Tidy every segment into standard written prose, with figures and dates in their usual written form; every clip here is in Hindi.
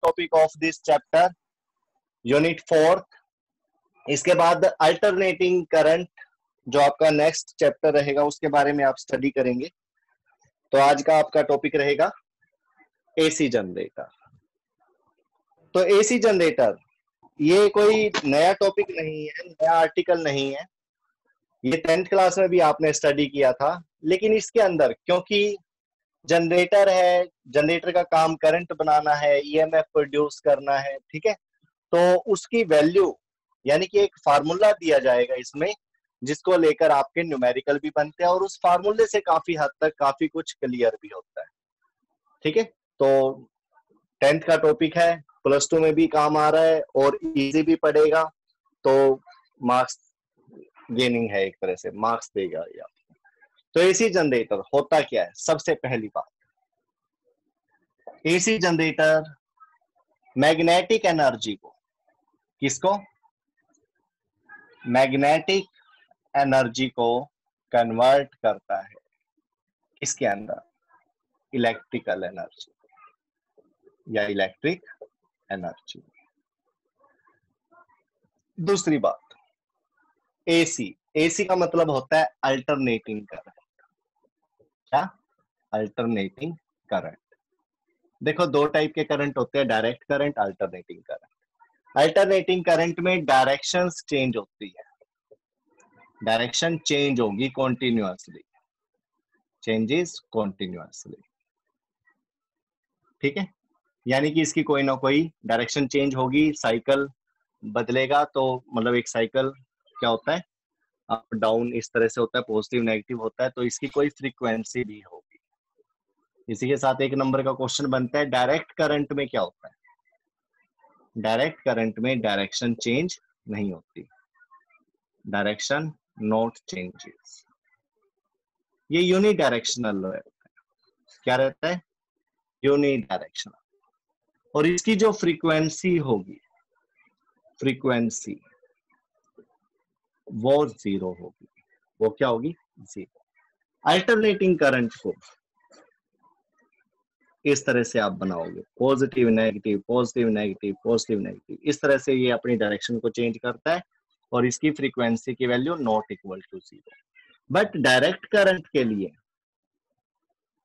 Topic of this chapter, unit 4। इसके बाद अल्टरनेटिंग करंट जो आपका नेक्स्ट चैप्टर रहेगा उसके बारे में आप स्टडी करेंगे। तो आज का आपका टॉपिक रहेगा एसी जनरेटर। तो एसी जनरेटर ये कोई नया टॉपिक नहीं है, नया आर्टिकल नहीं है, ये 10th क्लास में भी आपने स्टडी किया था। लेकिन इसके अंदर क्योंकि जनरेटर है, जनरेटर का काम करंट बनाना है, ईएमएफ प्रोड्यूस करना है, ठीक है, तो उसकी वैल्यू यानी कि एक फार्मूला दिया जाएगा इसमें, जिसको लेकर आपके न्यूमेरिकल भी बनते हैं और उस फार्मूले से काफी हद तक काफी कुछ क्लियर भी होता है। ठीक है, तो 10th का टॉपिक है, +2 में भी काम आ रहा है और इजी भी पड़ेगा, तो मार्क्स गेनिंग है, एक तरह से मार्क्स देगा ये। तो एसी जनरेटर होता क्या है? सबसे पहली बात, एसी जनरेटर मैग्नेटिक एनर्जी को, किसको? मैग्नेटिक एनर्जी को कन्वर्ट करता है इसके अंदर इलेक्ट्रिकल एनर्जी या इलेक्ट्रिक एनर्जी। दूसरी बात, एसी, एसी का मतलब होता है अल्टरनेटिंग करंट। क्या? Alternating current. देखो दो टाइप के करंट होते हैं, direct current, alternating current. Alternating current में डायरेक्शंस चेंज होती है, डायरेक्शन चेंज होगी कॉन्टिन्यूअसली, चेंजेस कॉन्टिन्यूअसली। ठीक है, यानी कि इसकी कोई ना कोई डायरेक्शन चेंज होगी, साइकिल बदलेगा, तो मतलब एक साइकिल क्या होता है, अप डाउन इस तरह से होता है, पॉजिटिव नेगेटिव होता है, तो इसकी कोई फ्रीक्वेंसी भी होगी। इसी के साथ एक नंबर का क्वेश्चन बनता है, डायरेक्ट करंट में क्या होता है? डायरेक्ट करंट में डायरेक्शन चेंज नहीं होती, डायरेक्शन नॉट चेंजेस, ये यूनि डायरेक्शनल रहता है। क्या रहता है? Unidirectional. और इसकी जो फ्रीक्वेंसी होगी, फ्रीक्वेंसी वो 0 होगी। वो क्या होगी? 0। अल्टरनेटिंग करंट को इस तरह से आप बनाओगे, positive negative positive negative positive negative, इस तरह से ये अपनी डायरेक्शन को चेंज करता है और इसकी फ्रीक्वेंसी की value not equal to 0। But direct current के लिए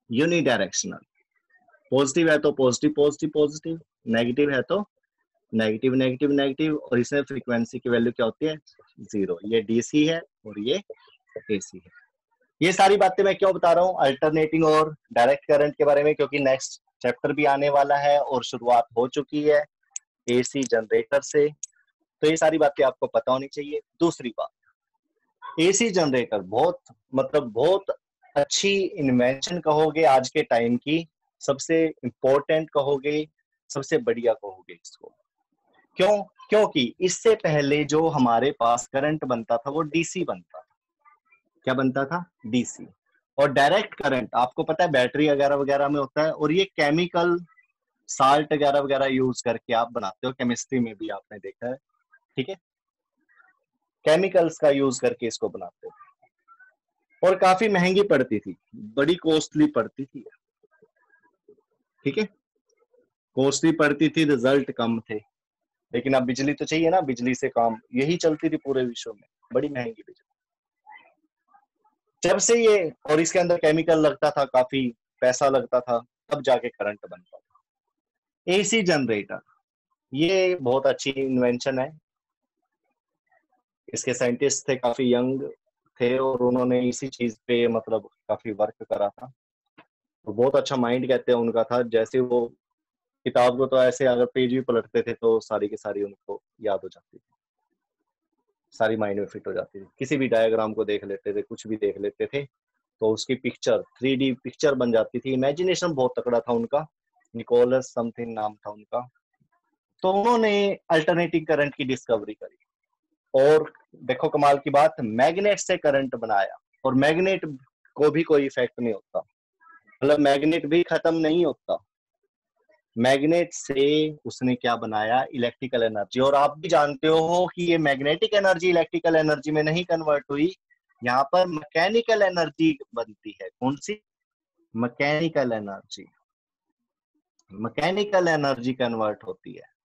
यूनि डायरेक्शनल, पॉजिटिव है तो पॉजिटिव पॉजिटिव पॉजिटिव, नेगेटिव है तो नेगेटिव नेगेटिव नेगेटिव, और इसमें फ्रीक्वेंसी की वैल्यू क्या होती है? 0। ये डीसी है और ये एसी है। ये सारी बातें मैं क्यों बता रहा हूँ अल्टरनेटिंग और डायरेक्ट करंट के बारे में? क्योंकि नेक्स्ट चैप्टर भी आने वाला है और शुरुआत हो चुकी है एसी जनरेटर से, तो ये सारी बातें आपको पता होनी चाहिए। दूसरी बात, एसी जनरेटर बहुत मतलब बहुत अच्छी इन्वेंशन कहोगे आज के टाइम की, सबसे इंपॉर्टेंट कहोगे, सबसे बढ़िया कहोगे इसको। क्यों? क्योंकि इससे पहले जो हमारे पास करंट बनता था वो डीसी बनता था। क्या बनता था? डीसी। और डायरेक्ट करंट आपको पता है बैटरी वगैरह वगैरह में होता है, और ये केमिकल साल्ट वगैरह वगैरह यूज करके आप बनाते हो, केमिस्ट्री में भी आपने देखा है। ठीक है, केमिकल्स का यूज करके इसको बनाते हो, और काफी महंगी पड़ती थी, बड़ी कॉस्टली पड़ती थी। ठीक है, कॉस्टली पड़ती थी, रिजल्ट कम थे। लेकिन अब बिजली तो चाहिए ना, बिजली से काम, यही चलती थी पूरे विश्व में, बड़ी महंगी बिजली। जब से ये, और इसके अंदर केमिकल लगता था, काफी पैसा लगता था, तब जाके करंट बनता था। एसी जनरेटर ये बहुत अच्छी इन्वेंशन है। इसके साइंटिस्ट थे, काफी यंग थे, और उन्होंने इसी चीज पे मतलब काफी वर्क करा था। तो बहुत अच्छा माइंड कहते हैं उनका था। जैसे वो किताब को तो ऐसे अगर पेज भी पलटते थे तो सारी की सारी उनको याद हो जाती थी, सारी माइंड में फिट हो जाती थी। किसी भी डायग्राम को देख लेते थे, कुछ भी देख लेते थे, तो उसकी पिक्चर 3D पिक्चर बन जाती थी। इमेजिनेशन बहुत तकड़ा था उनका, निकोलस समथिंग नाम था उनका। तो उन्होंने अल्टरनेटिंग करंट की डिस्कवरी करी, और देखो कमाल की बात, मैग्नेट से करंट बनाया, और मैग्नेट को भी कोई इफेक्ट नहीं होता, मतलब मैग्नेट भी खत्म नहीं होता। मैग्नेट से उसने क्या बनाया? Electrical energy. और आप भी जानते हो कि ये मैग्नेटिक एनर्जी इलेक्ट्रिकल एनर्जी में नहीं कन्वर्ट हुई, यहाँ पर मैकेनिकल एनर्जी बनती है। कौन सी? Mechanical energy. Mechanical energy convert होती है।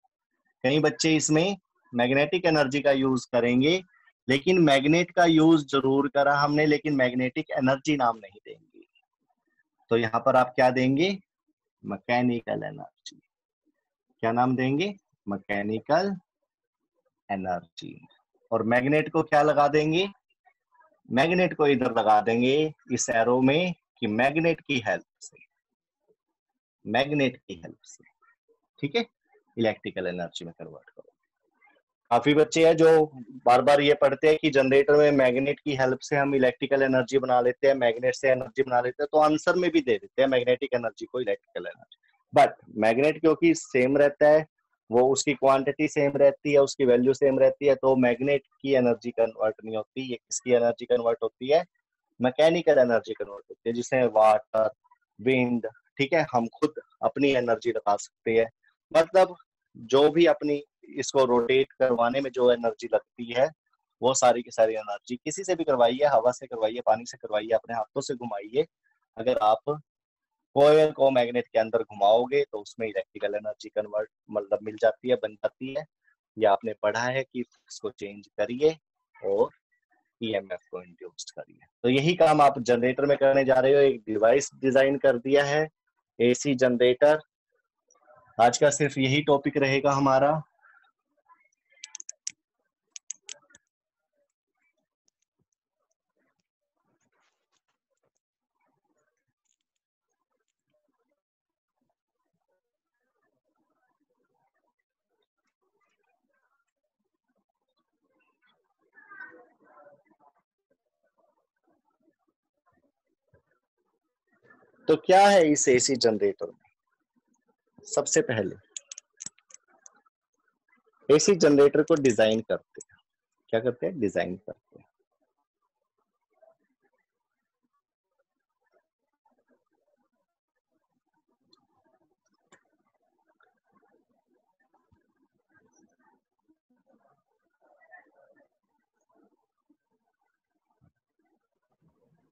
कई बच्चे इसमें मैग्नेटिक एनर्जी का यूज करेंगे, लेकिन मैग्नेट का यूज जरूर करा हमने, लेकिन मैग्नेटिक एनर्जी नाम नहीं देंगे। तो यहाँ पर आप क्या देंगे? Mechanical energy. क्या नाम देंगे? Mechanical energy. और मैग्नेट को क्या लगा देंगे? मैग्नेट को इधर लगा देंगे इस एरो में कि मैग्नेट की हेल्प से, मैग्नेट की हेल्प से, ठीक है, इलेक्ट्रिकल एनर्जी में कन्वर्ट करो। काफी बच्चे हैं जो बार बार ये पढ़ते हैं कि जनरेटर में मैग्नेट की हेल्प से हम इलेक्ट्रिकल एनर्जी बना लेते हैं, मैग्नेट से एनर्जी बना लेते हैं, तो आंसर में भी दे देते हैं मैग्नेटिक एनर्जी को इलेक्ट्रिकल एनर्जी। बट मैग्नेट क्योंकि सेम रहता है, वो उसकी क्वांटिटी सेम रहती है, उसकी वैल्यू सेम रहती है, तो मैग्नेट की एनर्जी कन्वर्ट नहीं होती। ये किसकी एनर्जी कन्वर्ट होती है? मैकेनिकल एनर्जी कन्वर्ट होती है, जिसमें वाटर, विंड, ठीक है, हम खुद अपनी एनर्जी लगा सकते हैं। मतलब जो भी अपनी इसको रोटेट करवाने में जो एनर्जी लगती है, वो सारी की सारी एनर्जी किसी से भी करवाइए, हवा से करवाइए, पानी से करवाइए, अपने हाथों से घुमाइए, अगर आप कोयल को मैग्नेट के अंदर घुमाओगे तो उसमें इलेक्ट्रिकल एनर्जी कन्वर्ट मतलब मिल जाती है, बन जाती है। या आपने पढ़ा है कि इसको चेंज करिए और ईएमएफ को इंड्यूस करिए। तो यही काम आप जनरेटर में करने जा रहे हो। एक डिवाइस डिजाइन कर दिया है, एसी जनरेटर। आज का सिर्फ यही टॉपिक रहेगा हमारा। तो क्या है इस एसी जनरेटर में? सबसे पहले एसी जनरेटर को डिजाइन करते हैं। क्या करते हैं? डिजाइन करते हैं।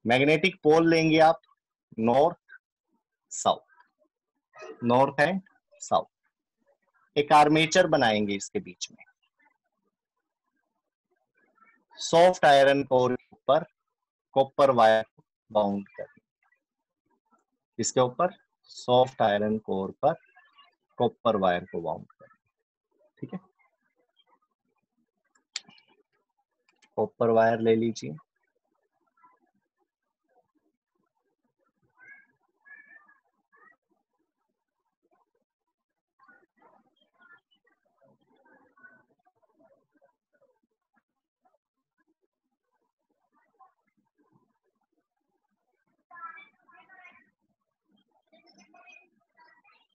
मैग्नेटिक पोल लेंगे आप, north south, north and south. एक आर्मेचर बनाएंगे इसके बीच में, सॉफ्ट आयरन कोर के ऊपर कॉपर वायर बाउंड करेंगे। इसके ऊपर सॉफ्ट आयरन कोर पर कॉपर वायर को बाउंड करेंगे, ठीक है। कॉपर वायर ले लीजिए।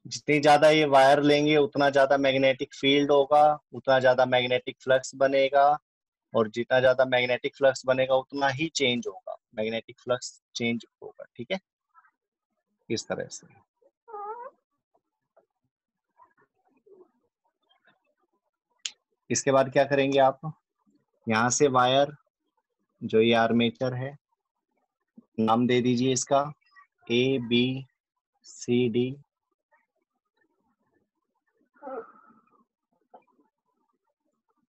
जितनी ज्यादा ये वायर लेंगे उतना ज्यादा मैग्नेटिक फील्ड होगा, उतना ज्यादा मैग्नेटिक फ्लक्स बनेगा, और जितना ज्यादा मैग्नेटिक फ्लक्स बनेगा उतना ही चेंज होगा, मैग्नेटिक फ्लक्स चेंज होगा, ठीक है, इस तरह से। इसके बाद क्या करेंगे आप? यहाँ से वायर, जो ये आर्मेचर है, नाम दे दीजिए इसका ABCD।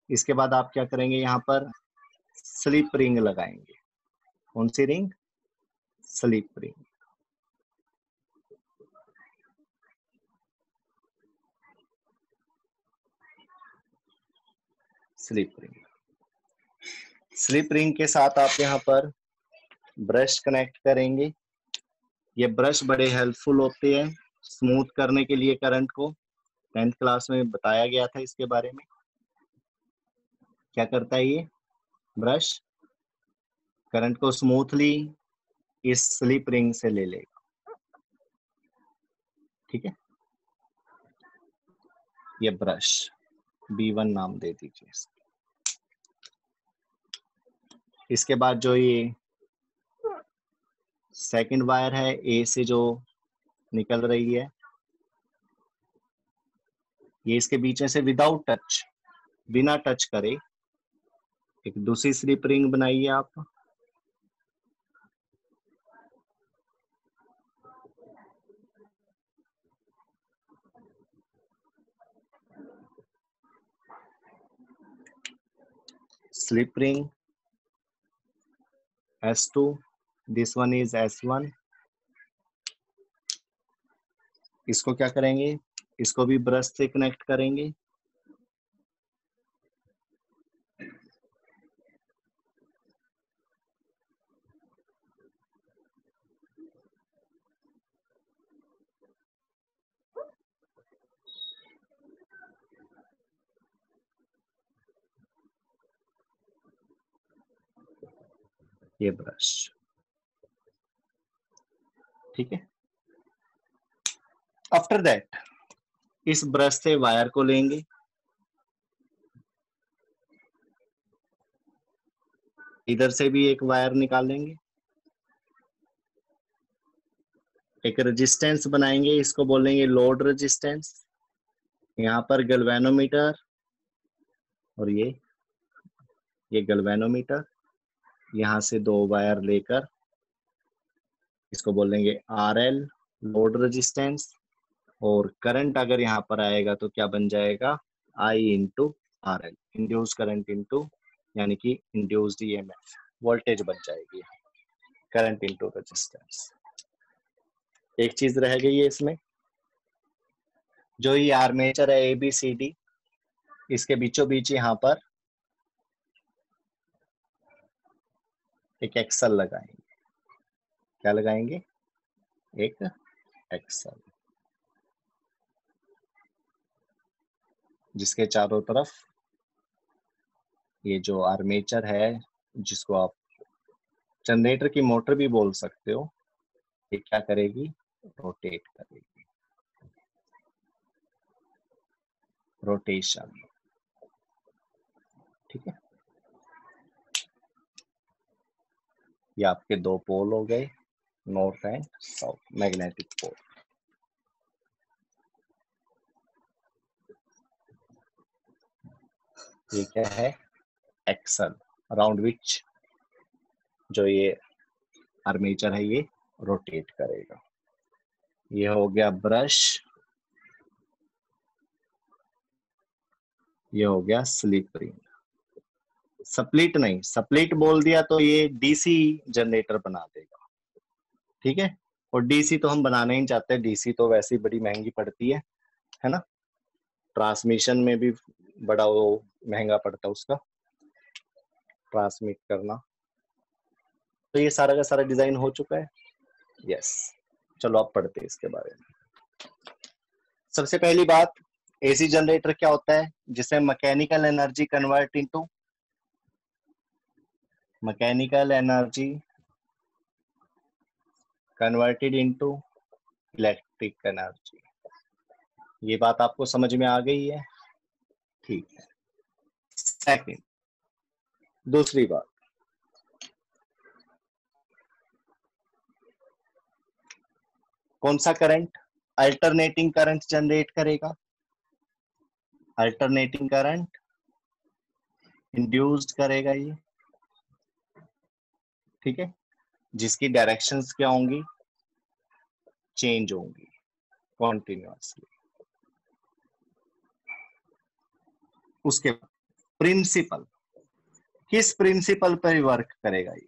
इसके बाद आप क्या करेंगे? यहाँ पर स्लिप रिंग लगाएंगे। कौन सी ring? Slip ring. Slip ring. Slip ring के साथ आप यहाँ पर ब्रश कनेक्ट करेंगे। ये ब्रश बड़े हेल्पफुल होते हैं स्मूथ करने के लिए करंट को। 10th क्लास में बताया गया था इसके बारे में। क्या करता है ये ब्रश? करंट को स्मूथली इस स्लिप रिंग से ले लेगा, ठीक है। ये ब्रश B1 नाम दे दीजिए। इसके बाद जो ये सेकंड वायर है A से जो निकल रही है, ये इसके बीच में से विदाउट टच, बिना टच करे एक दूसरी स्लिप रिंग बनाइए आप। slip ring S2, this one is S1. इसको क्या करेंगे, इसको भी ब्रश से कनेक्ट करेंगे। ये ब्रश, ठीक है। आफ्टर दैट इस ब्रश से वायर को लेंगे, इधर से भी एक वायर निकालेंगे, एक रेजिस्टेंस बनाएंगे, इसको बोलेंगे लोड रेजिस्टेंस। यहाँ पर गैल्वेनोमीटर और ये गैल्वेनोमीटर, यहाँ से 2 वायर लेकर इसको बोलेंगे RL लोड रेजिस्टेंस, और करंट अगर यहाँ पर आएगा तो क्या बन जाएगा, I into RL, induce current into यानी कि इंड्यूस्ड EMF, वोल्टेज बन जाएगी, करंट इंटू रेजिस्टेंस। एक चीज रह गई है इसमें, जो ये आर्मेचर है ABCD, इसके बीचों बीच यहाँ पर एक एक्सल लगाएंगे। क्या लगाएंगे, एक एक्सल, जिसके चारों तरफ ये जो आर्मेचर है, जिसको आप जनरेटर की मोटर भी बोल सकते हो, ये क्या करेगी, रोटेट करेगी, रोटेशन, ठीक है। ये आपके 2 पोल हो गए, north and south, magnetic pole. ये क्या है, एक्सल, अराउंड विच जो ये आर्मेचर है ये रोटेट करेगा। ये हो गया ब्रश, ये हो गया स्लिप रिंग। स्प्लिट नहीं, स्प्लिट बोल दिया तो ये DC जनरेटर बना देगा, ठीक है। और DC तो हम बनाना ही चाहते हैं, DC तो वैसे ही बड़ी महंगी पड़ती है ना, ट्रांसमिशन में भी बड़ा वो महंगा पड़ता है उसका ट्रांसमिट करना। तो ये सारा का सारा डिजाइन हो चुका है, यस। चलो आप पढ़ते हैं इसके बारे में। सबसे पहली बात, AC जनरेटर क्या होता है, जिसे mechanical energy convert into mechanical energy converted into electric energy. ये बात आपको समझ में आ गई है, ठीक है। सेकंड, दूसरी बात, कौन सा करंट, अल्टरनेटिंग करंट जनरेट करेगा, अल्टरनेटिंग करंट इंड्यूस्ड करेगा ये, ठीक है, जिसकी डायरेक्शंस क्या होंगी, चेंज होंगी कॉन्टिन्यूअसली। उसके प्रिंसिपल, किस प्रिंसिपल पर वर्क करेगा ये,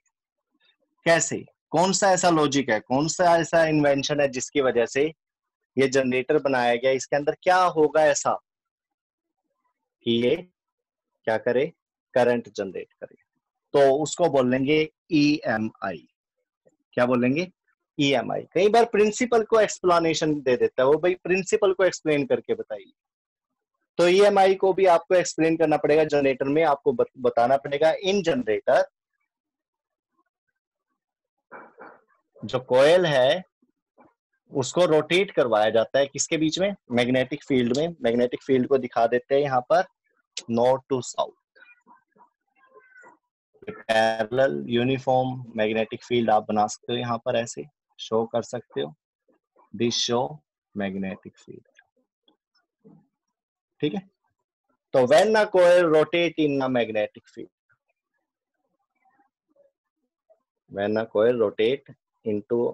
कैसे, कौन सा ऐसा लॉजिक है, कौन सा ऐसा इन्वेंशन है जिसकी वजह से ये जनरेटर बनाया गया, इसके अंदर क्या होगा ऐसा कि ये क्या करे, करंट जनरेट करे। तो उसको बोलेंगे EMI। क्या बोलेंगे, EMI। कई बार प्रिंसिपल को एक्सप्लेनेशन दे देता है वो, भाई प्रिंसिपल को एक्सप्लेन करके बताइए। तो EMI को भी आपको एक्सप्लेन करना पड़ेगा जनरेटर में, आपको बताना पड़ेगा इन जनरेटर जो कॉइल है उसको रोटेट करवाया जाता है किसके बीच में, मैग्नेटिक फील्ड में। मैग्नेटिक फील्ड को दिखा देते हैं यहाँ पर, north to south, parallel uniform magnetic field आप बना सकते हो, यहाँ पर ऐसे शो कर सकते हो, दिस शो मैग्नेटिक फील्ड, ठीक है। तो when a coil rotate in a magnetic field, when a coil rotate into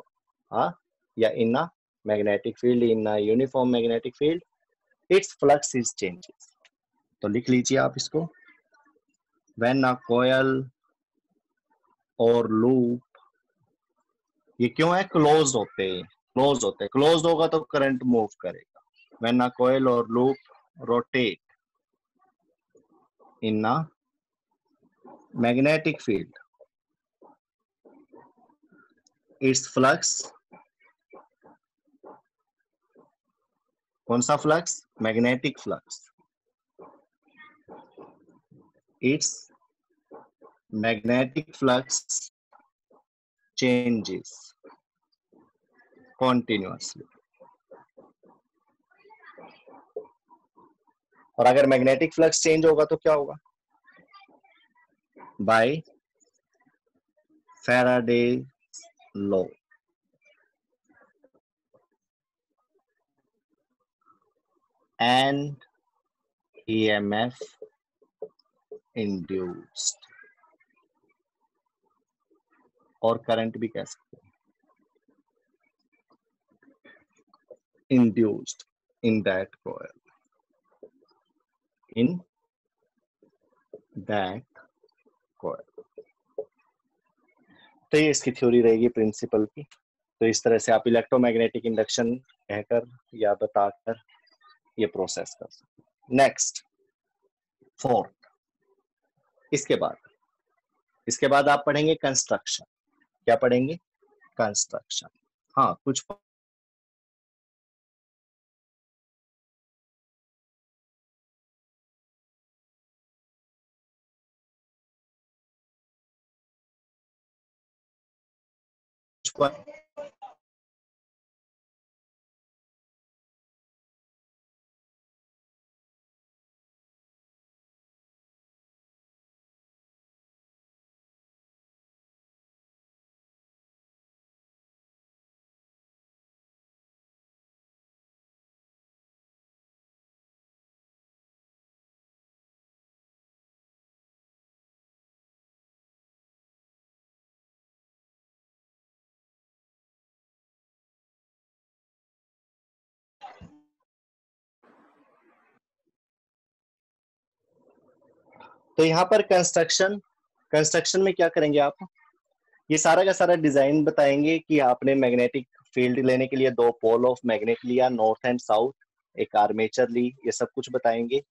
a या in a magnetic field, in a uniform magnetic field, its flux is changes. तो लिख लीजिए आप इसको, व्हेन अ कॉयल और लूप, ये क्यों है, क्लोज होते हैं, क्लोज होगा तो करंट मूव करेगा। व्हेन अ कॉयल और loop rotate in a magnetic field, its flux, कौन सा flux, magnetic flux, its magnetic flux changes continuously. और अगर मैग्नेटिक फ्लक्स चेंज होगा तो क्या होगा, by Faraday law. And EMF induced, और करंट भी कह सकते हैं, induced in that coil, in that coil. तो ये इसकी थ्योरी रहेगी प्रिंसिपल की। तो इस तरह से आप इलेक्ट्रोमैग्नेटिक इंडक्शन कहकर या बताकर ये प्रोसेस कर सकते हैं। नेक्स्ट, फोर्थ, इसके बाद आप पढ़ेंगे कंस्ट्रक्शन। क्या पढ़ेंगे, कंस्ट्रक्शन। हाँ, कुछ तो यहाँ पर कंस्ट्रक्शन में क्या करेंगे आप, ये सारा का सारा डिजाइन बताएंगे कि आपने मैग्नेटिक फील्ड लेने के लिए दो पोल ऑफ मैग्नेट लिया, नॉर्थ एंड साउथ, एक आर्मेचर ली, ये सब कुछ बताएंगे।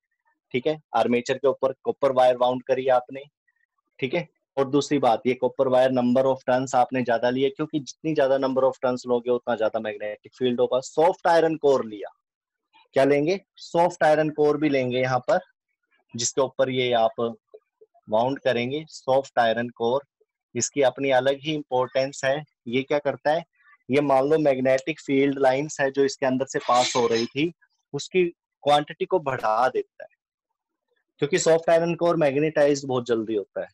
ठीक है, आर्मेचर के ऊपर कॉपर वायर बाउंड करी आपने। ठीक है, और दूसरी बात, ये copper wire number of turns आपने ज्यादा लिए, क्योंकि जितनी ज्यादा नंबर ऑफ टर्न्स लोगे उतना ज्यादा मैग्नेटिक फील्ड होगा। सॉफ्ट आयरन कोर लिया, क्या लेंगे, सॉफ्ट आयरन कोर भी लेंगे यहाँ पर, जिसके ऊपर ये आप बाउंड करेंगे, सॉफ्ट आयरन कोर। इसकी अपनी अलग ही इंपॉर्टेंस है। ये क्या करता है, ये मान लो मैग्नेटिक फील्ड लाइंस है जो इसके अंदर से पास हो रही थी, उसकी क्वांटिटी को बढ़ा देता है, क्योंकि सॉफ्ट आयरन कोर मैग्नेटाइज बहुत जल्दी होता है।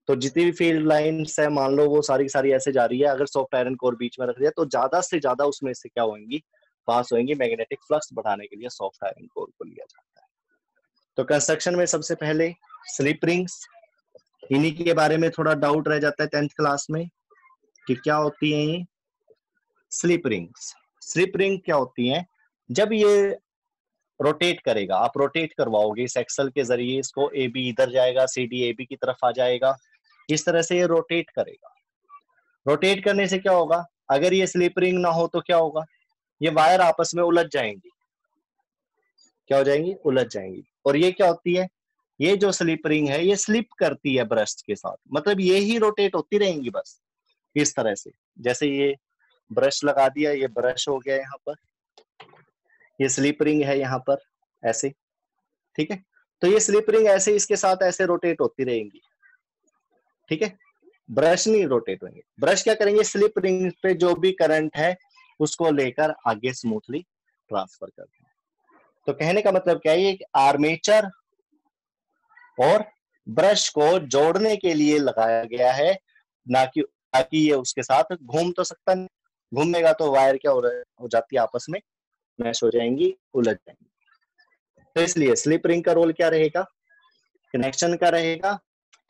तो जितनी भी फील्ड लाइंस है, मान लो वो सारी की सारी ऐसे जा रही है, अगर सॉफ्ट आयरन कोर बीच में रख दिया तो ज्यादा से ज्यादा उसमें से क्या होंगी, पास होंगी। मैग्नेटिक फ्लक्स बढ़ाने के लिए सॉफ्ट आयरन कोर को लिया जाता है। तो कंस्ट्रक्शन में सबसे पहले स्लिप रिंग्स, इन्हीं के बारे में थोड़ा डाउट रह जाता है 10th क्लास में कि क्या होती है ये स्लिप रिंग्स। स्लिप रिंग क्या होती है, जब ये रोटेट करेगा, आप रोटेट करवाओगे इस एक्सल के जरिए इसको, ए बी इधर जाएगा, सी डी ए बी की तरफ आ जाएगा, इस तरह से ये रोटेट करेगा। रोटेट करने से क्या होगा, अगर ये स्लिप रिंग ना हो तो क्या होगा, ये वायर आपस में उलझ जाएंगी। क्या हो जाएंगी, उलझ जाएंगी। और ये क्या होती है, ये जो स्लिप रिंग है ये स्लिप करती है ब्रश के साथ, मतलब ये ही रोटेट होती रहेंगी बस इस तरह से। जैसे ये ब्रश लगा दिया, ये ब्रश हो गया यहाँ पर, ये स्लिप रिंग है यहाँ पर ऐसे। ठीक है, तो ये स्लिप रिंग ऐसे इसके साथ ऐसे रोटेट होती रहेंगी। ठीक है, ब्रश नहीं रोटेट होंगे, ब्रश क्या करेंगे, स्लिप रिंग पे जो भी करंट है उसको लेकर आगे स्मूथली ट्रांसफर कर देंगे। तो कहने का मतलब क्या है, ये आर्मेचर और ब्रश को जोड़ने के लिए लगाया गया है, ना कि ताकि ये उसके साथ घूम तो सकता नहीं, घूमेगा तो वायर क्या हो जाती है, आपस में मैश हो जाएंगी, उलझ जाएंगी। तो इसलिए स्लिप रिंग का रोल क्या रहेगा, कनेक्शन का रहेगा।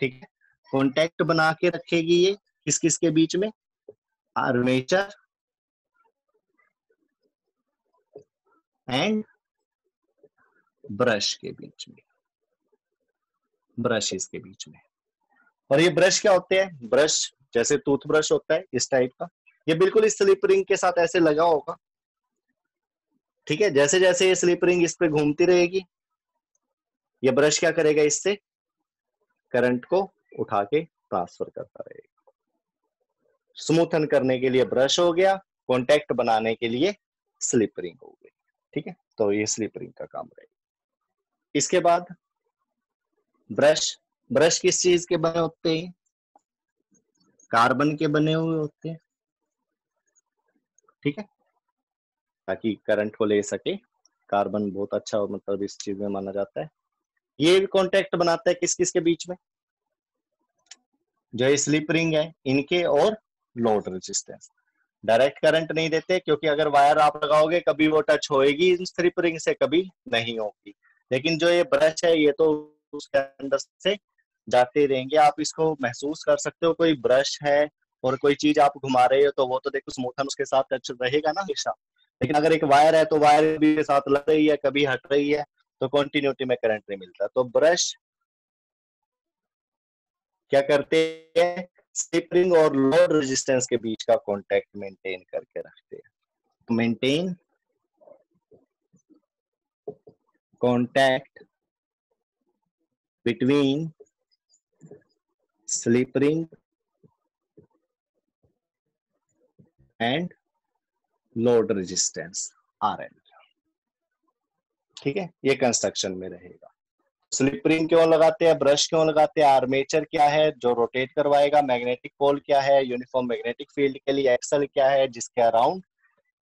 ठीक है, कॉन्टेक्ट बना के रखेगी ये किस किस के बीच में, आर्मेचर एंड ब्रश के बीच में। ब्रश इसके बीच में। और ये ब्रश क्या होते हैं? ब्रश जैसे टूथब्रश होता है इस टाइप का, ये बिल्कुल इस स्लिप रिंग के साथ ऐसे लगा होगा, ठीक है। जैसे जैसे ये स्लिप रिंग इस पे घूमती रहेगी, ये ब्रश क्या करेगा? इससे करंट को उठा के ट्रांसफर करता रहेगा। स्मूथन करने के लिए ब्रश हो गया, कॉन्टेक्ट बनाने के लिए स्लिप रिंग हो गई, ठीक है। तो ये स्लिप रिंग का काम रहेगा। इसके बाद ब्रश, ब्रश किस चीज के बने होते हैं? कार्बन के बने हुए होते हैं, ठीक है, ताकि करंट को ले सके। कार्बन बहुत अच्छा मतलब इस चीज में माना जाता है। ये कॉन्टेक्ट बनाता है किस किस के बीच में? जो स्लिप रिंग है इनके और लोड रेजिस्टेंस। डायरेक्ट करंट नहीं देते, क्योंकि अगर वायर आप लगाओगे कभी वो टच होएगी इन स्लिप रिंग से, कभी नहीं होगी। लेकिन जो ये ब्रश है ये तो उसके अंदर से जाते रहेंगे। आप इसको महसूस कर सकते हो, कोई ब्रश है और कोई चीज आप घुमा रहे हो तो वो तो देखो स्मूथन उसके साथ टच रहेगा ना हमेशा। लेकिन अगर एक वायर है तो वायर भी के साथ लग रही है, कभी हट रही है, तो कंटिन्यूटी में करंट नहीं मिलता। तो ब्रश क्या करते हैं? स्लिप रिंग और लोड रेजिस्टेंस के बीच का कांटेक्ट मेंटेन करके रखते हैं। Maintain contact between slip ring and load resistance RL, ठीक है। ये कंस्ट्रक्शन में रहेगा। स्लिप रिंग क्यों लगाते हैं, ब्रश क्यों लगाते हैं? आर्मेचर क्या है जो रोटेट करवाएगा, मैग्नेटिक पोल क्या है यूनिफॉर्म मैग्नेटिक फील्ड के लिए, एक्सल क्या है जिसके अराउंड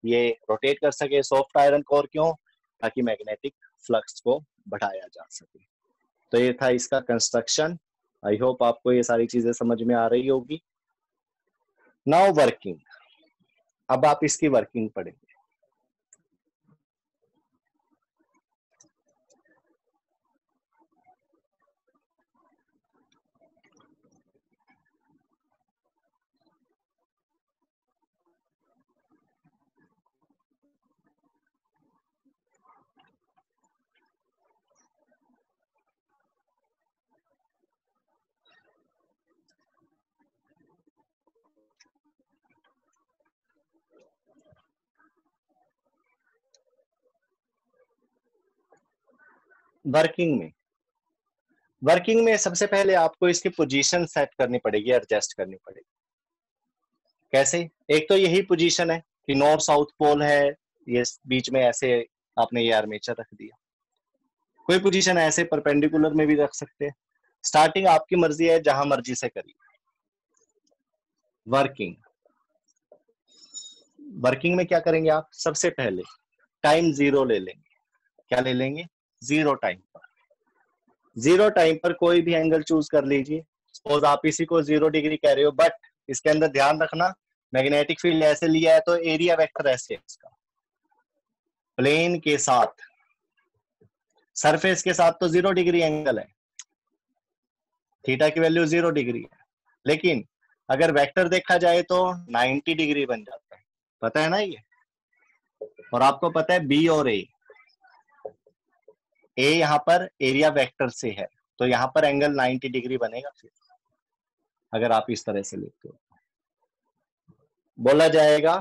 ये रोटेट कर सके, सॉफ्ट आयरन कोर क्यों? ताकि मैग्नेटिक फ्लक्स को बढ़ाया जा सके। तो ये था इसका कंस्ट्रक्शन। आई होप आपको ये सारी चीजें समझ में आ रही होगी। नाउ वर्किंग, अब आप इसकी वर्किंग पढ़ेंगे। वर्किंग में सबसे पहले आपको इसकी पोजीशन सेट करनी पड़ेगी, एडजस्ट करनी पड़ेगी। कैसे? एक तो यही पोजीशन है कि नॉर्थ साउथ पोल है, ये बीच में ऐसे आपने ये आर्मेचर रख दिया। कोई पोजीशन ऐसे परपेंडिकुलर में भी रख सकते हैं। स्टार्टिंग आपकी मर्जी है, जहां मर्जी से करिए। वर्किंग में क्या करेंगे आप? सबसे पहले टाइम जीरो ले लेंगे। क्या ले लेंगे? जीरो टाइम पर। जीरो टाइम पर कोई भी एंगल चूज कर लीजिए। सपोज आप इसी को 0 डिग्री कह रहे हो, बट इसके अंदर ध्यान रखना मैग्नेटिक फील्ड ऐसे लिया है तो एरिया वेक्टर ऐसे है इसका, प्लेन के साथ, सरफेस के साथ तो 0 डिग्री एंगल है, थीटा की वैल्यू 0 डिग्री है। लेकिन अगर वेक्टर देखा जाए तो 90 डिग्री बन जाता है, पता है ना ये। और आपको पता है बी और ए यहाँ पर एरिया वेक्टर से है, तो यहाँ पर एंगल 90 डिग्री बनेगा। फिर अगर आप इस तरह से लिखते हो बोला जाएगा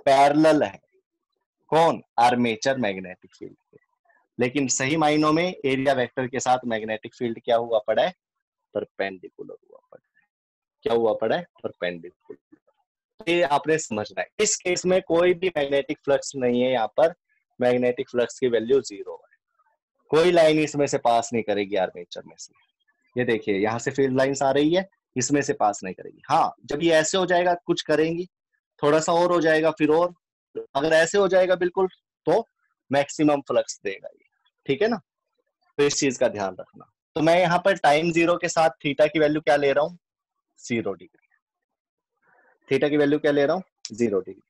पैरेलल है। कौन? आर्मेचर मैग्नेटिक फील्ड के। लेकिन सही मायनों में एरिया वेक्टर के साथ मैग्नेटिक फील्ड क्या हुआ पड़ा है? परपेंडिकुलर हुआ पड़ा है। क्या हुआ पड़ा है? परपेंडिकुलर। ये आपने समझना है। इस केस में कोई भी मैग्नेटिक फ्लक्स नहीं है, यहाँ पर मैग्नेटिक फ्लक्स की वैल्यू 0 है। कोई लाइन इसमें से पास नहीं करेगी आर्मेचर में से। ये देखिए यहाँ से फील्ड लाइंस आ रही है, इसमें से पास नहीं करेगी। हाँ, जब ये ऐसे हो जाएगा कुछ करेंगी, थोड़ा सा और हो जाएगा फिर और, अगर ऐसे हो जाएगा बिल्कुल तो मैक्सिमम फ्लक्स देगा ये, ठीक है ना। तो इस चीज का ध्यान रखना। तो मैं यहाँ पर टाइम 0 के साथ थीटा की वैल्यू क्या ले रहा हूँ? 0 डिग्री। थीटा की वैल्यू क्या ले रहा हूँ? 0 डिग्री।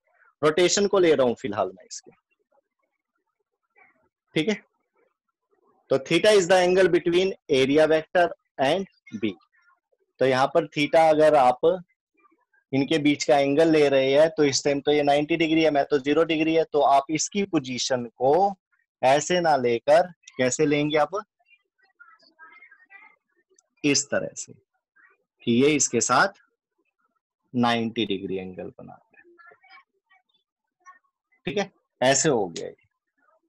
रोटेशन को ले रहा हूँ फिलहाल मैं इसके, ठीक है। तो theta is the angle between area vector and B. तो यहाँ पर थीटा अगर आप इनके बीच का एंगल ले रहे हैं तो इस टाइम तो ये 90 डिग्री है, मैं तो 0 डिग्री है। तो आप इसकी पोजीशन को ऐसे ना लेकर कैसे लेंगे आप? इस तरह से कि ये इसके साथ 90 डिग्री एंगल बना रहा है। ठीक है, ऐसे हो गया ये।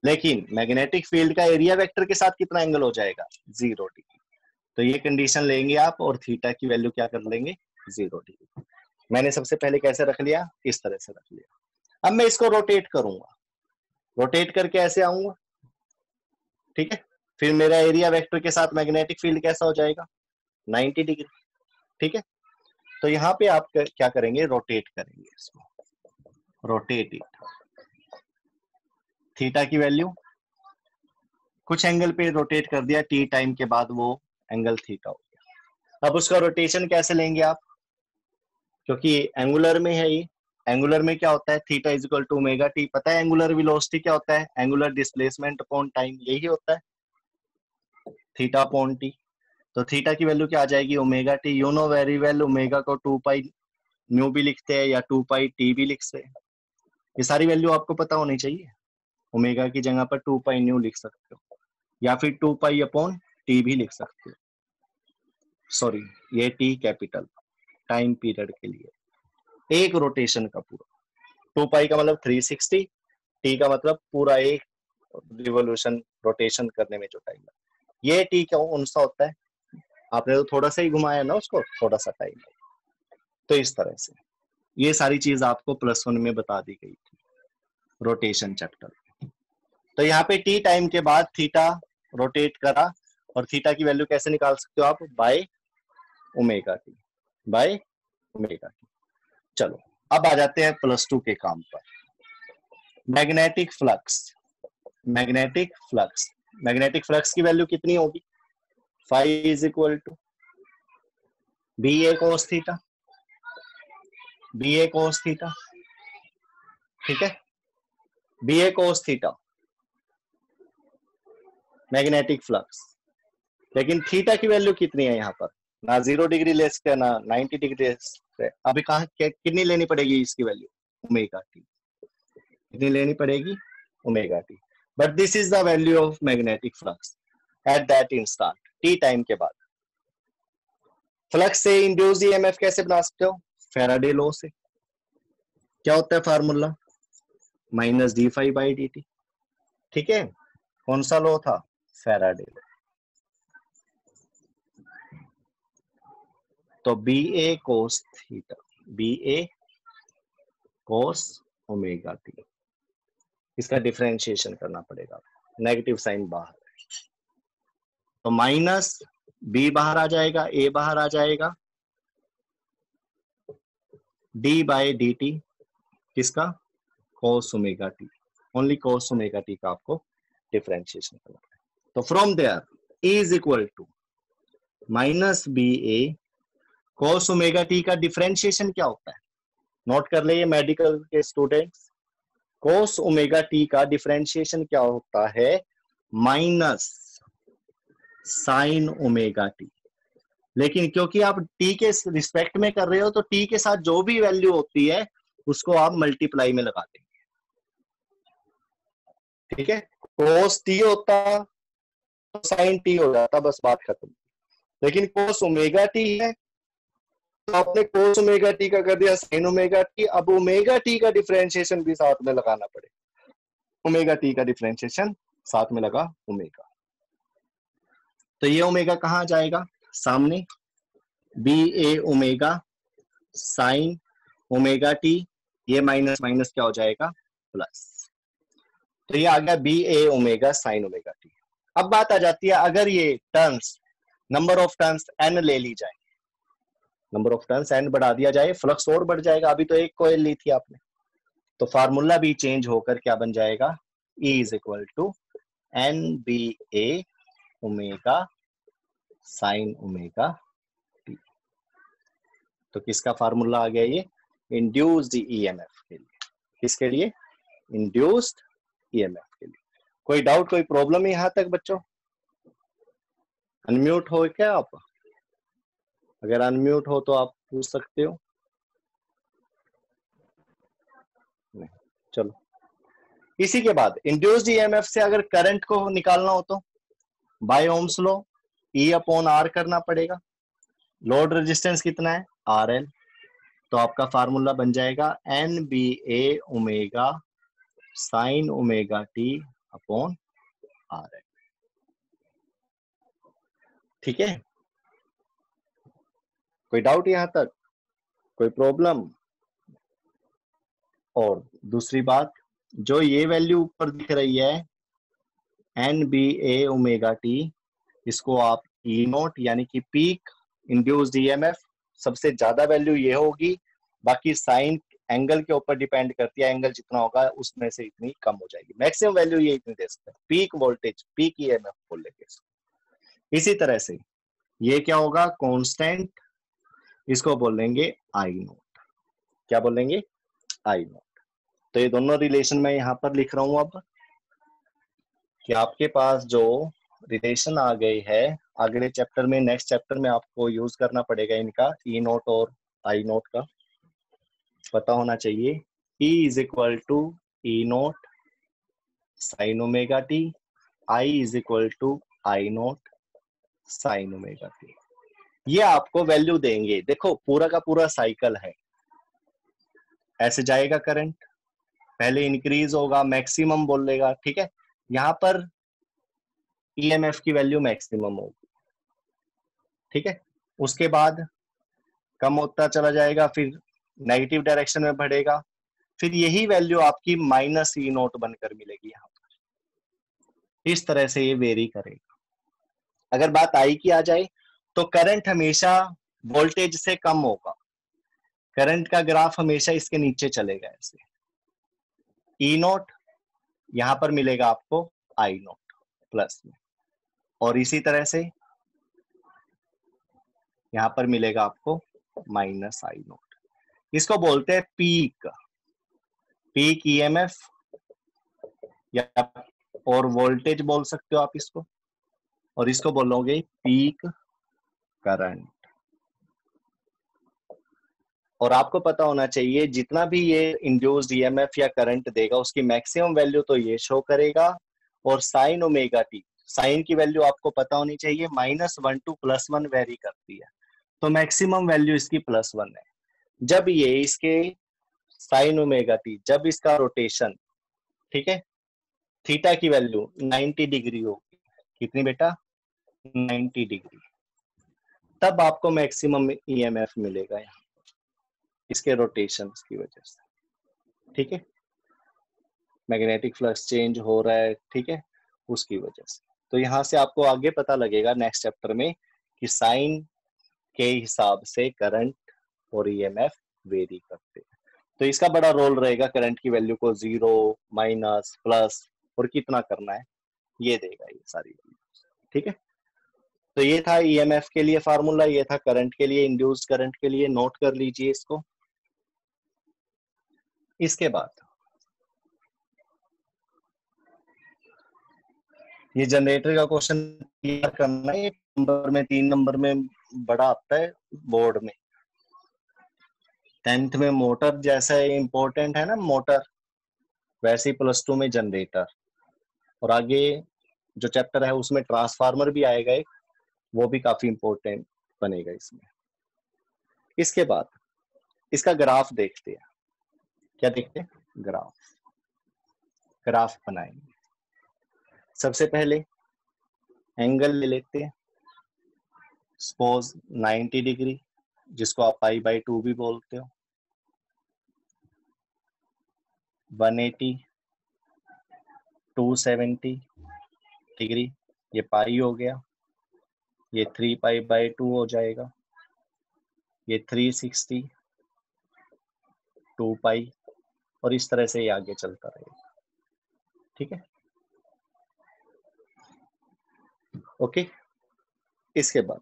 लेकिन मैग्नेटिक फील्ड का एरिया वेक्टर के साथ कितना एंगल हो जाएगा? 0 डिग्री। तो ये कंडीशन लेंगे आप और थीटा की वैल्यू क्या कर लेंगे? 0 डिग्री। मैंने सबसे पहले कैसे रख लिया? इस तरह से रख लिया। अब मैं इसको रोटेट करूंगा, रोटेट करके ऐसे आऊंगा। ठीक है, फिर मेरा एरिया वेक्टर के साथ मैग्नेटिक फील्ड कैसा हो जाएगा? 90 डिग्री। ठीक है, तो यहाँ पे आप क्या करेंगे? रोटेट करेंगे इसको, रोटेट इट। थीटा की वैल्यू कुछ एंगल पे रोटेट कर दिया, टी टाइम के बाद वो एंगल थीटा हो गया। अब उसका रोटेशन कैसे लेंगे आप? क्योंकि एंगुलर में है ये, एंगुलर में क्या होता है? Theta is equal to omega T. पता है एंगुलर वेलोसिटी क्या होता है? एंगुलर डिस्प्लेसमेंट अपॉन टाइम, यही होता है थीटा अपॉन टी। तो थीटा की वैल्यू क्या आ जाएगी? Omega T. You know very well, omega को 2 पाई न्यू भी लिखते हैं या 2 पाई टी भी लिखते हैं। ये सारी वैल्यू आपको पता होनी चाहिए। ओमेगा की जगह पर 2 पाई न्यू लिख सकते हो या फिर 2 पाई अपॉन टी भी लिख सकते हो। सॉरी, ये टी कैपिटल टाइम पीरियड के लिए एक रोटेशन का पूरा। 2 पाई का मतलब 360, टी का मतलब पूरा एक रिवोल्यूशन रोटेशन करने में जो टाइम लगता है। ये टी कौन सा होता है? आपने तो थोड़ा सा ही घुमाया ना उसको, थोड़ा सा टाइम। तो इस तरह से ये सारी चीज आपको +1 में बता दी गई थी रोटेशन चैप्टर। तो यहाँ पे टी टाइम के बाद थीटा रोटेट करा, और थीटा की वैल्यू कैसे निकाल सकते हो आप? By omega t, by omega t. चलो अब आ जाते हैं +2 के काम पर। Magnetic flux, magnetic flux, magnetic flux की वैल्यू कितनी होगी? Phi is equal to B A cos theta, B A cos theta. ठीक है, B A cos theta magnetic flux. लेकिन थीटा की वैल्यू कितनी है यहाँ पर? ना 0 डिग्री ले सकते ना 90 डिग्री ले सकते। अभी कहा कितनी लेनी पड़ेगी इसकी वैल्यू? Omega T. कितनी लेनी पड़ेगी? Omega T. But this is the value of magnetic flux at that instant, T time के बाद। फ्लक्स से इंड्यूस्ड ईएमएफ कैसे बना सकते हो? फैराडे लॉ से। क्या होता है फार्मूला? -d∅/dt। ठीक है, कौन सा लॉ था? Faraday law. तो B A cos theta, B A cos omega T, इसका डिफरेंशिएशन करना पड़ेगा। नेगेटिव साइन बाहर, तो माइनस बी बाहर आ जाएगा, ए बाहर आ जाएगा, d/dt किसका? cos omega t. Only cos omega t का आपको डिफरेंशिएशन करना है। तो from there E is equal to -BA cos omega t का डिफरेंशिएशन क्या होता है? नोट कर ले ये मेडिकल के स्टूडेंट्स, cos ओमेगा टी का डिफरेंशिएशन क्या होता है? Minus sine omega t. लेकिन क्योंकि आप टी के रिस्पेक्ट में कर रहे हो, तो टी के साथ जो भी वैल्यू होती है उसको आप मल्टीप्लाई में लगा देंगे। ठीक है, cos टी होता तो साइन टी हो जाता, बस बात खत्म। लेकिन cos ओमेगा टी है तो आपने cos ओमेगा टी का कर दिया साइन ओमेगा टी। अब ओमेगा टी का डिफरेंशिएशन भी साथ में लगाना पड़ेगा। ओमेगा टी का डिफरेंशिएशन साथ में लगा ओमेगा, तो ये ओमेगा कहाँ जाएगा? सामने बी ए ओमेगा साइन ओमेगा टी, ये माइनस माइनस क्या हो जाएगा? प्लस। तो ये आ गया बी ए ओमेगा साइन ओमेगा टी। अब बात आ जाती है, अगर ये turns, number of turns n ले ली जाए, नंबर ऑफ टर्न्स n बढ़ा दिया जाए, फ्लक्स और बढ़ जाएगा। अभी तो एक कॉइल ली थी आपने, तो फार्मूला भी चेंज होकर क्या बन जाएगा? E is equal to NBA omega sine omega t. तो किसका फार्मूला आ गया? ये इंड्यूस्ड ईएमएफ के लिए। किसके लिए? इंड्यूस्ड ईएमएफ के लिए। कोई डाउट, कोई प्रॉब्लम है यहां तक बच्चों? अनम्यूट हो क्या आप? अगर अनम्यूट हो तो आप पूछ सकते हो। नहीं, चलो। इसी के बाद इंड्यूस्ड ईएमएफ से अगर करंट को निकालना हो तो बाय ओम्स लॉ E/R करना पड़ेगा। लोड रेजिस्टेंस कितना है, RL, तो आपका फार्मूला बन जाएगा NBA omega sine omega T upon RL। ठीक है, कोई डाउट यहां तक, कोई प्रॉब्लम? और दूसरी बात, जो ये वैल्यू ऊपर दिख रही है NBA ओमेगा टी, इसको आप ई नोट यानी कि पीक इंड्यूस्ड ईएमएफ, सबसे ज्यादा वैल्यू ये होगी, बाकी साइन एंगल के ऊपर डिपेंड करती है, एंगल जितना होगा उसमें से इतनी कम हो जाएगी, मैक्सिमम वैल्यू ये इतनी दे सकते हैं, पीक वोल्टेज पीक ईएमएफ बोल लेंगे इसको। इसी तरह से ये क्या होगा, कांस्टेंट, इसको बोलेंगे आई नोट। क्या बोलेंगे, आई नोट। तो ये दोनों रिलेशन मैं यहां पर लिख रहा हूं अब, कि आपके पास जो रिलेशन आ गई है, अगले चैप्टर में, नेक्स्ट चैप्टर में आपको यूज करना पड़ेगा इनका, ई नोट और आई नोट का पता होना चाहिए। E is equal to E nought sine omega t, I is equal to I nought sine omega t. ये आपको वैल्यू देंगे, देखो पूरा का पूरा साइकिल है, ऐसे जाएगा करंट, पहले इंक्रीज होगा, मैक्सिमम बोलेगा, ठीक है, यहां पर ईएमएफ की वैल्यू मैक्सिमम होगी, ठीक है, उसके बाद कम होता चला जाएगा, फिर नेगेटिव डायरेक्शन में बढ़ेगा, फिर यही वैल्यू आपकी माइनस ई नोट बनकर मिलेगी यहाँ पर। इस तरह से ये वेरी करेगा। अगर बात आई की आ जाए तो करंट हमेशा वोल्टेज से कम होगा, करंट का ग्राफ हमेशा इसके नीचे चलेगा ऐसे, ई नोट यहां पर मिलेगा आपको आई नोट प्लस में, और इसी तरह से यहां पर मिलेगा आपको माइनस आई नोट। इसको बोलते हैं पीक, पीक ईएमएफ या और वोल्टेज बोल सकते हो आप इसको, और इसको बोलोगे पीक करंट। और आपको पता होना चाहिए जितना भी ये इंड्यूस्ड ईएमएफ या करंट देगा उसकी मैक्सिमम वैल्यू तो ये शो करेगा, और साइन ओमेगा टी, साइन की वैल्यू आपको पता होनी चाहिए, -1 to +1 वेरी करती है, तो मैक्सिमम वैल्यू इसकी +1 है। जब ये इसके साइन ओमेगा टी, जब इसका रोटेशन, ठीक है, थीटा की वैल्यू 90 डिग्री होगी, कितनी बेटा, 90 डिग्री, तब आपको मैक्सिमम ईएमएफ मिलेगा यहाँ इसके रोटेशन की वजह से, ठीक है, मैग्नेटिक फ्लक्स चेंज हो रहा है, ठीक है, उसकी वजह से। तो यहाँ से आपको आगे पता लगेगा नेक्स्ट चैप्टर में कि साइन के हिसाब से करंट और ईएमएफ वेरी करते हैं। तो इसका बड़ा रोल रहेगा, करंट की वैल्यू को 0, माइनस, प्लस और कितना करना है ये देगा ये सारी वैल्यू, ठीक है। तो ये था ईएमएफ के लिए फार्मूला, ये था करंट के लिए, इंड्यूस्ड करंट के लिए, नोट कर लीजिए इसको। इसके बाद ये जनरेटर का क्वेश्चन क्लियर करना है, नंबर में 3 नंबर में बड़ा आता है बोर्ड में, 10th में मोटर जैसा इंपॉर्टेंट है ना मोटर, वैसे ही +2 में जनरेटर, और आगे जो चैप्टर है उसमें ट्रांसफार्मर भी आएगा एक, वो भी काफी इंपॉर्टेंट बनेगा इसमें। इसके बाद इसका ग्राफ देखते हैं, क्या देखते हैं, ग्राफ, ग्राफ बनाएंगे। सबसे पहले एंगल ले लेते हैं, सपोज 90 डिग्री, जिसको आप π/2 भी बोलते हो, 180, 270 डिग्री, ये पाई हो गया, ये 3π/2 हो जाएगा, ये 360, 2π, और इस तरह से ये आगे चलता रहेगा, ठीक है, ओके। इसके बाद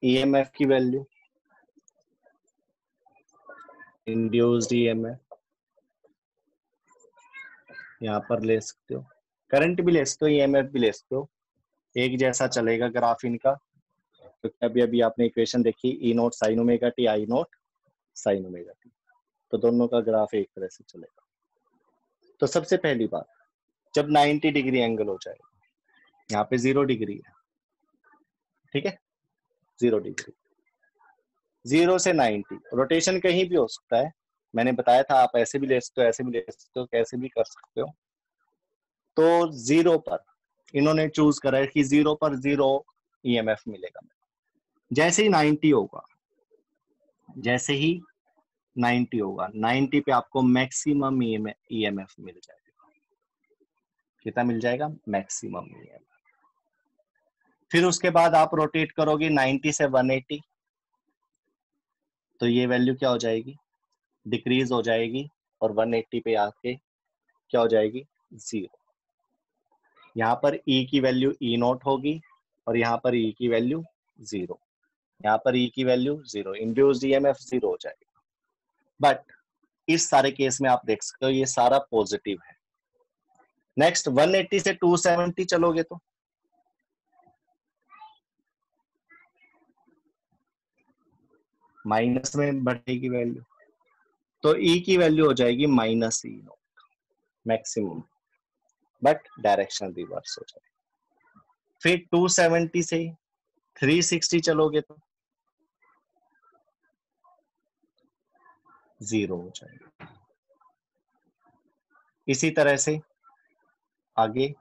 ईएमएफ की वैल्यू, इंड्यूस्ड ईएमएफ यहाँ पर ले सकते हो, करंट भी ले सकते हो, ईएमएफ भी ले सकते हो, एक जैसा चलेगा ग्राफ इनका, क्योंकि अभी अभी आपने इक्वेशन देखी, ई नोट साइन ओमेगा टी, आई नोट साइन ओमेगा टी, तो दोनों का ग्राफ एक तरह से चलेगा। तो सबसे पहली बात, जब 90 डिग्री एंगल हो जाएगा, यहाँ पे 0 डिग्री है, ठीक है, 0 डिग्री, 0 से 90। रोटेशन कहीं भी हो सकता है, मैंने बताया था, आप ऐसे भी ले सकते हो, ऐसे भी ले सकते हो, कैसे भी कर सकते हो। तो 0 पर इन्होंने चूज करा है कि 0 पर 0 ईएमएफ मिलेगा। जैसे ही 90 होगा, जैसे ही 90 होगा, 90 पे आपको मैक्सिमम ईएमएफ मिल जाएगा। कितना मिल जाएगा? Maximum EMF. फिर उसके बाद आप रोटेट करोगे 90 से 180, तो ये वैल्यू क्या हो जाएगी? डिक्रीज हो जाएगी और 180 पे आके क्या हो जाएगी? 0। यहाँ पर E की वैल्यू E0 होगी और यहाँ पर E की वैल्यू 0, यहाँ पर E की वैल्यू 0, इंड्यूस्ड ईएमएफ 0 हो जाएगा। बट इस सारे केस में आप देख सकते हो ये सारा पॉजिटिव है। नेक्स्ट 180 से 270 चलोगे तो माइनस में बढ़ेगी वैल्यू, तो E की वैल्यू हो जाएगी -E0 maximum, but direction reverse हो जाएगी। फिर 270 से 360 चलोगे तो 0 हो जाएगा। इसी तरह से आगे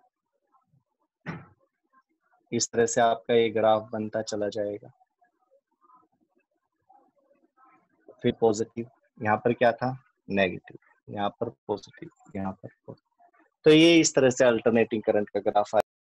इस तरह से आपका ये ग्राफ बनता चला जाएगा। फिर पॉजिटिव, यहाँ पर क्या था? नेगेटिव, यहाँ पर पॉजिटिव, यहाँ पर पॉजिटिव। तो ये इस तरह से अल्टरनेटिंग करंट का ग्राफ